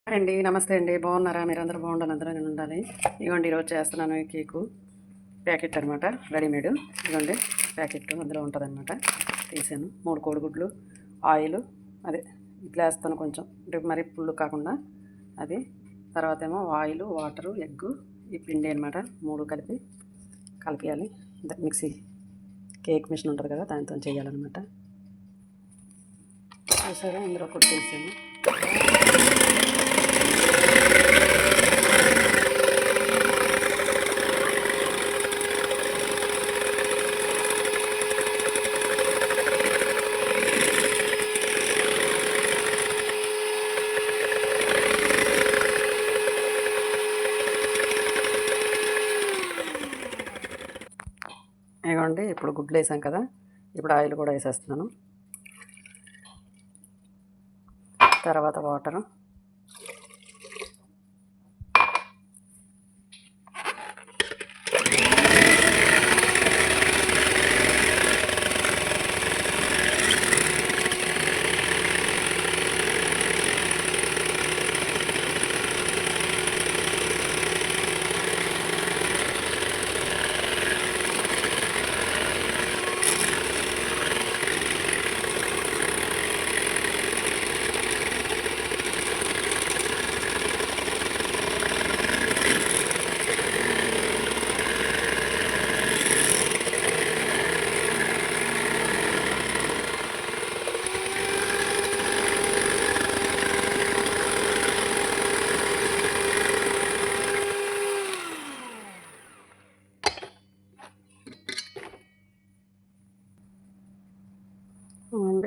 అండి నమస్తే అండి. బాగున్నారా? మీరందరూ బాగుండాలి, అందరూ నేను ఉండాలి. ఇదిగోండి ఈరోజు చేస్తున్నాను ఈ కేకు ప్యాకెట్ అనమాట, రెడీమేడ్. ఇదిగోండి ప్యాకెట్ అందులో ఉంటుంది అనమాట. తీసాను 3 కోడిగుడ్లు, ఆయిల్, అదే ఇట్లా వేస్తాను కొంచెం, అంటే మరీ పుల్లు కాకుండా అది. తర్వాత ఏమో ఆయిల్, వాటరు, ఎగ్గు, ఈ పిండి అనమాట. 3 కలిపి కలిపేయాలి. మిక్సీ కేక్ మిషన్ ఉంటుంది కదా, దాంతో చేయాలన్నమాట. చూసారా, ఇందులో కొట్టేసాను. ఇదిగోండి ఇప్పుడు గుడ్లు వేసాం కదా, ఇప్పుడు ఆయిల్ కూడా వేసేస్తున్నాను. తర్వాత వాటరు,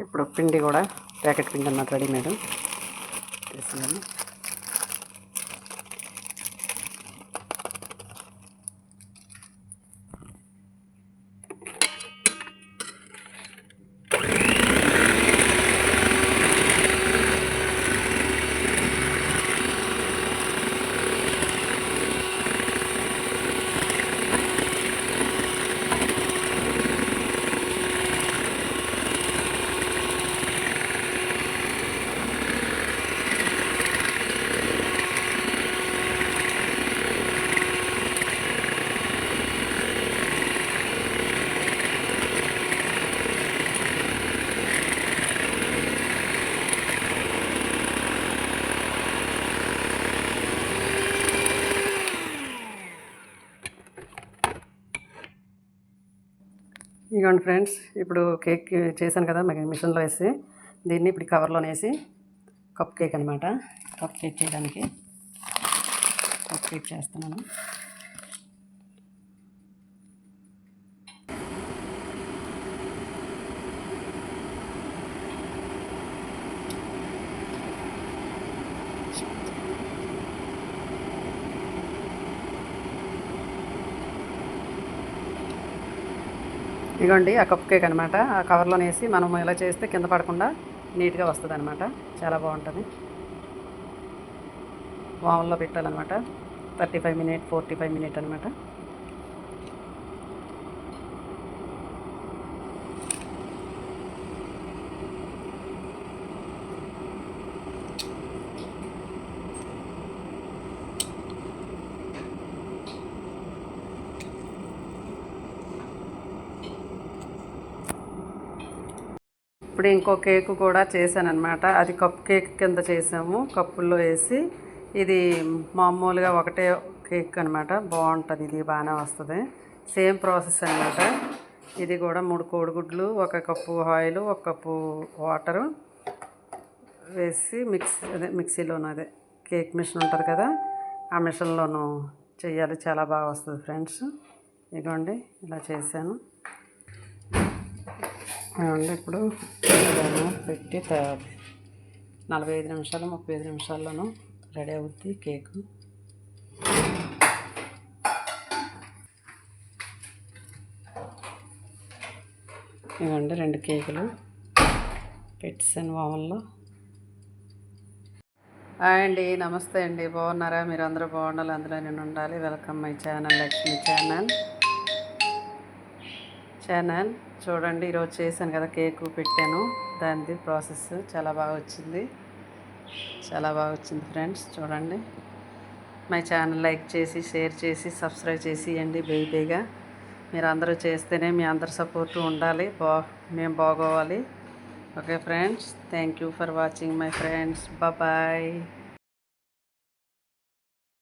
ఇప్పుడు పిండి కూడా ప్యాకెట్ పిండి అన్నమాట, రెడీమేడ్ తీసుకున్నాను. ఇదిగోండి ఫ్రెండ్స్, ఇప్పుడు కేక్ చేశాను కదా మిషన్లో వేసి, దీన్ని ఇప్పుడు కవర్లో వేసి కప్ కేక్ అనమాట. కప్ కేక్ చేయడానికి కప్ కేక్ చేస్తున్నాను. ఇదిగోండి ఆ కప్ కేక్ అనమాట. ఆ కవర్లో వేసి మనం ఇలా చేస్తే కింద పడకుండా నీట్గా వస్తుంది అనమాట. చాలా బాగుంటుంది. ఓవెన్లో పెట్టాలన్నమాట. 35 మినిట్ 45 మినిట్ అనమాట. ఇప్పుడు ఇంకో కేక్ కూడా చేశాను అనమాట. అది కప్ కేక్ కింద చేసాము, కప్పుల్లో వేసి. ఇది మామూలుగా ఒకటే కేక్ అనమాట, బాగుంటుంది. ఇది బాగానే వస్తుంది. సేమ్ ప్రాసెస్ అనమాట. ఇది కూడా 3 కోడిగుడ్లు, 1 కప్పు ఆయిల్, 1 కప్పు వాటరు వేసి మిక్సీలోను అదే కేక్ మిషన్ ఉంటుంది కదా, ఆ మిషన్లోనూ చెయ్యాలి. చాలా బాగా వస్తుంది ఫ్రెండ్స్. ఇదిగోండి ఇలా చేశాను. ఇప్పుడు పెట్టి 45 నిమిషాలు 35 నిమిషాల్లోనూ రెడీ అవుద్ది కేకు. ఇవ్వండి 2 కేకులు పెట్టాను ఓవెన్లో. హాయ్ అండి, నమస్తే అండి. బాగున్నారా? మీరు అందరూ బాగుండాలి, అందులో నేను ఉండాలి. Welcome my channel, Lakshmi channel. చూడండి, ఈరోజు చేశాను కదా కేకు, పెట్టాను. దానిది ప్రాసెస్ చాలా బాగా వచ్చింది. చాలా బాగా వచ్చింది ఫ్రెండ్స్. చూడండి, మై ఛానల్ లైక్ చేసి షేర్ చేసి సబ్స్క్రైబ్ చేసి ఇవ్వండి బేబీగా. మీరు అందరూ చేస్తేనే మీ అందరి సపోర్టు ఉండాలి, మేము బాగోవాలి. Okay friends, thank you for watching my friends. Bye.